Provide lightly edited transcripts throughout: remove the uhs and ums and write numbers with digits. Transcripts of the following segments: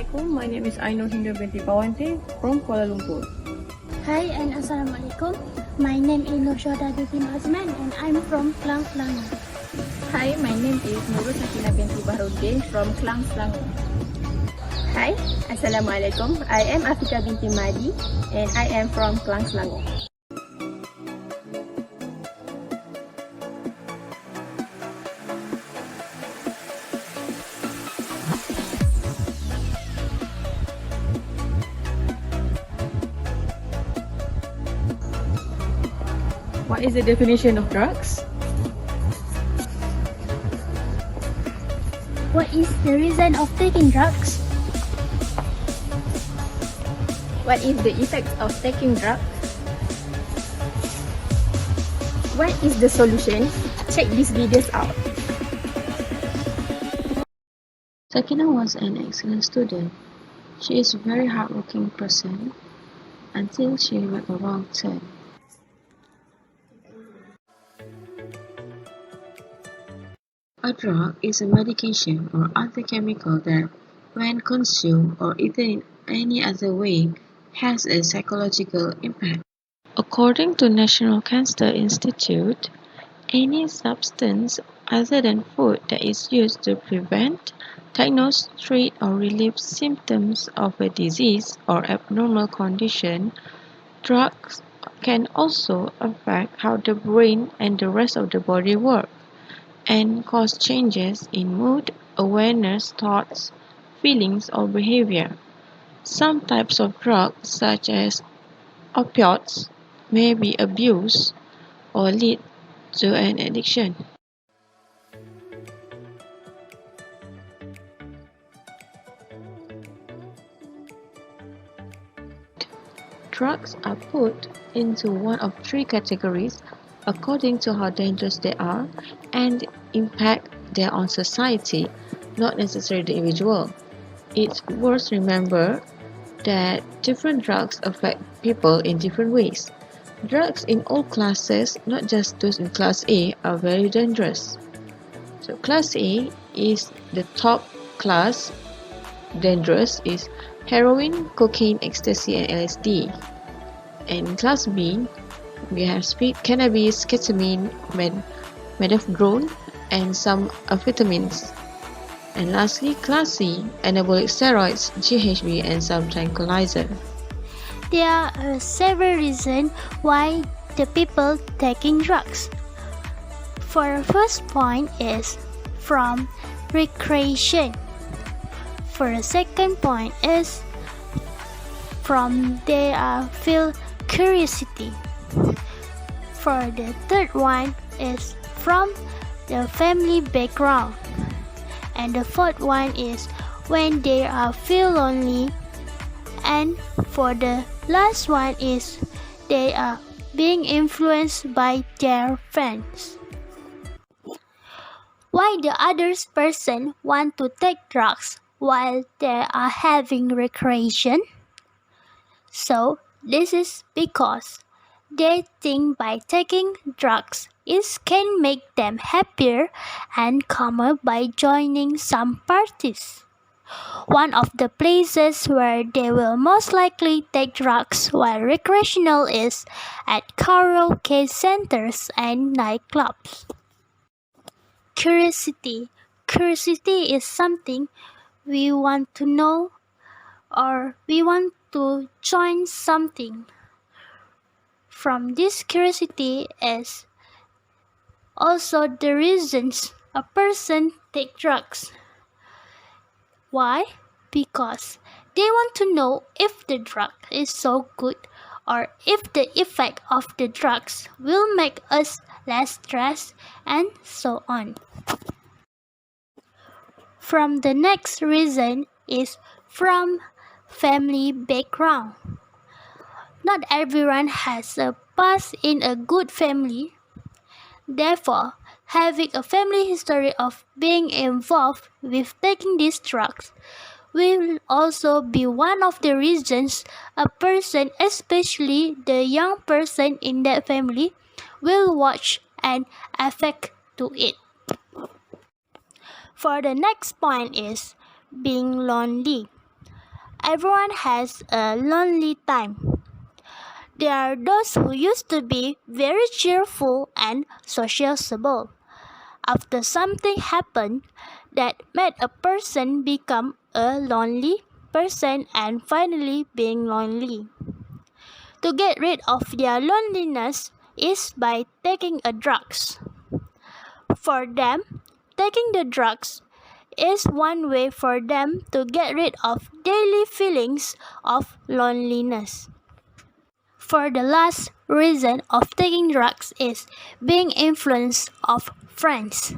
Assalamualaikum, my name is Ainur Hindu binti Pawante from Kuala Lumpur. Hi and Assalamualaikum. My name is Nursyada binti Azman and I'm from Klang, Selangor. Hi, my name is Nurul Sakina binti Baharudin from Klang, Selangor. Hi, Assalamualaikum. I am Afika binti Madi and I am from Klang, Selangor. What is the definition of drugs? What is the reason of taking drugs? What is the effect of taking drugs? What is the solution? Check these videos out. Sakina was an excellent student. She is a very hardworking person until she made a wrong turn. A drug is a medication or other chemical that, when consumed or eaten in any other way, has a psychological impact. According to National Cancer Institute, any substance other than food that is used to prevent, diagnose, treat, or relieve symptoms of a disease or abnormal condition, drugs can also affect how the brain and the rest of the body work, and cause changes in mood, awareness, thoughts, feelings, or behavior. Some types of drugs, such as opioids, may be abused or lead to an addiction. Drugs are put into one of three categories according to how dangerous they are and impact they on society, not necessarily the individual. It's worth remember that different drugs affect people in different ways. Drugs in all classes, not just those in Class A, are very dangerous. So Class A is the top class. Dangerous is heroin, cocaine, ecstasy, and LSD. And in Class B, we have speed, cannabis, ketamine, methadone, and some amphetamines. And lastly, Class C, anabolic steroids, GHB, and some tranquilizer. There are several reasons why the people taking drugs. For the first point is from recreation. For the second point is from they feel curiosity. For the third one is from the family background. And the fourth one is when they feel lonely. And for the last one is they are being influenced by their friends. Why the other person want to take drugs while they are having recreation? So this is because they think by taking drugs it can make them happier and calmer by joining some parties. One of the places where they will most likely take drugs while recreational is at karaoke centers and nightclubs. Curiosity. Curiosity is something we want to know or we want to join something. From this curiosity is also the reasons a person take drugs. Why? Because they want to know if the drug is so good or if the effect of the drugs will make us less stressed and so on. From the next reason is from family background. Not everyone has a past in a good family. Therefore, having a family history of being involved with taking these drugs will also be one of the reasons a person, especially the young person in that family, will watch and affect to it. For the next point is being lonely. everyone has a lonely time. There are those who used to be very cheerful and sociable. After something happened that made a person become a lonely person and finally being lonely. To get rid of their loneliness is by taking a drugs. For them, taking the drugs is one way for them to get rid of daily feelings of loneliness. For the last reason of taking drugs is being influenced of friends.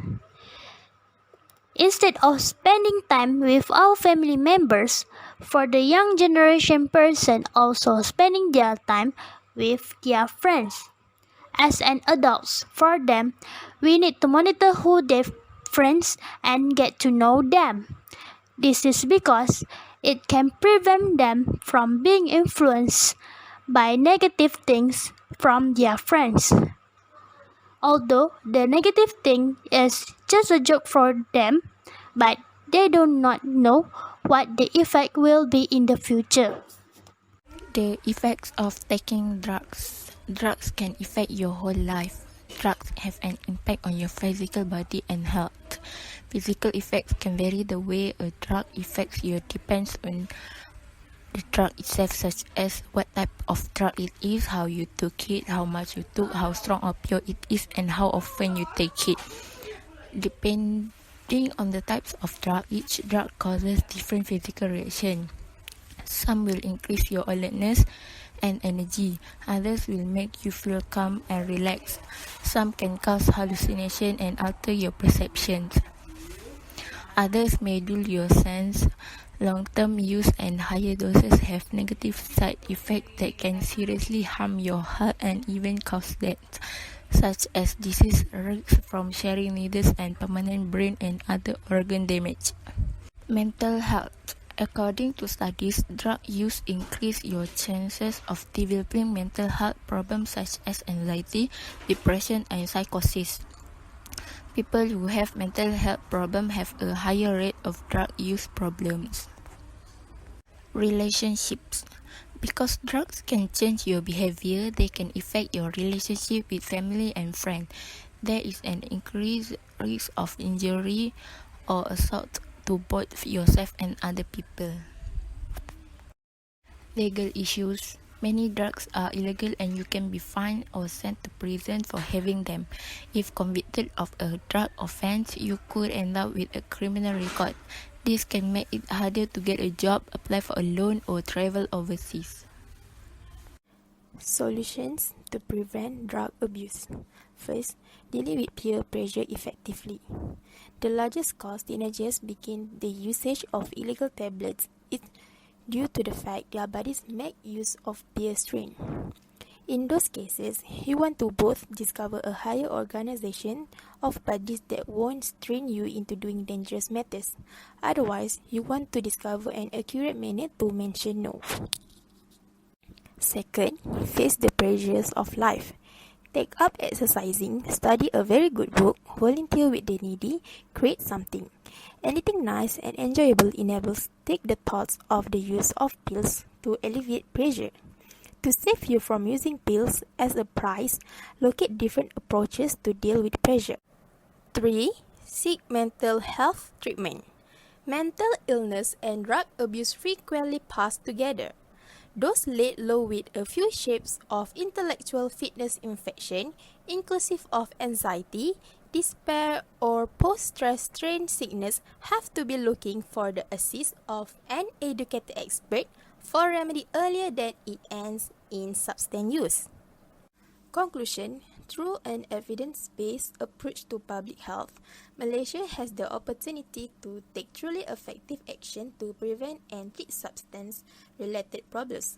Instead of spending time with our family members, for the young generation person also spending their time with their friends. As an adults, for them, we need to monitor who their friends and get to know them. This is because it can prevent them from being influenced by negative things from their friends. Although the negative thing is just a joke for them, but they do not know what the effect will be in the future. The effects of taking drugs. Drugs can affect your whole life. Drugs have an impact on your physical body and health. Physical effects can vary. The way a drug affects you depends on the drug itself, such as what type of drug it is, how you took it, how much you took, how strong or pure it is, and how often you take it. Depending on the types of drug, each drug causes different physical reaction. Some will increase your alertness and energy. Others will make you feel calm and relaxed. Some can cause hallucination and alter your perceptions. Others may dull your sense. Long-term use and higher doses have negative side effects that can seriously harm your heart and even cause death, such as disease risks from sharing needles and permanent brain and other organ damage. Mental health. According to studies, drug use increase your chances of developing mental health problems such as anxiety, depression, and psychosis. People who have mental health problems have a higher rate of drug use problems. Relationships. Because drugs can change your behavior, they can affect your relationship with family and friends. There is an increased risk of injury or assault to both yourself and other people. Legal issues. Many drugs are illegal and you can be fined or sent to prison for having them. If convicted of a drug offense, you could end up with a criminal record. This can make it harder to get a job, apply for a loan, or travel overseas. Solutions to prevent drug abuse. First, dealing with peer pressure effectively. The largest cause teenagers begin the usage of illegal tablets is due to the fact their bodies make use of peer strain. In those cases, you want to both discover a higher organization of buddies that won't strain you into doing dangerous matters. Otherwise, you want to discover an accurate manner to mention no. Second, face the pressures of life. Take up exercising, study a very good book, volunteer with the needy, create something. Anything nice and enjoyable enables take the thoughts of the use of pills to alleviate pressure. To save you from using pills as a prize, locate different approaches to deal with pressure. 3. Seek mental health treatment. Mental illness and drug abuse frequently pass together. Those laid low with a few shapes of intellectual fitness infection, inclusive of anxiety, despair, or post-stress strain sickness, have to be looking for the assist of an educated expert for remedy earlier than it ends in substance use. Conclusion. Through an evidence-based approach to public health, Malaysia has the opportunity to take truly effective action to prevent and treat substance-related problems.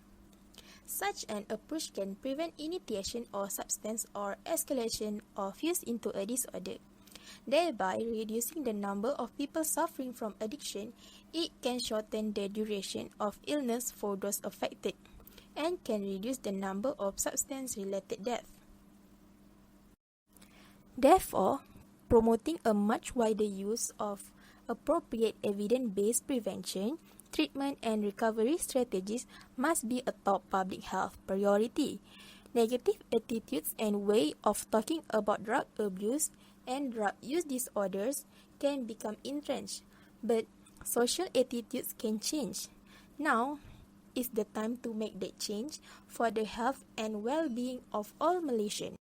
Such an approach can prevent initiation or substance or escalation of use into a disorder. Thereby reducing the number of people suffering from addiction, it can shorten the duration of illness for those affected and can reduce the number of substance-related deaths. Therefore, promoting a much wider use of appropriate evidence-based prevention treatment and recovery strategies must be a top public health priority. Negative attitudes and way of talking about drug abuse and drug use disorders can become entrenched, but social attitudes can change. Now is the time to make that change for the health and well-being of all Malaysians.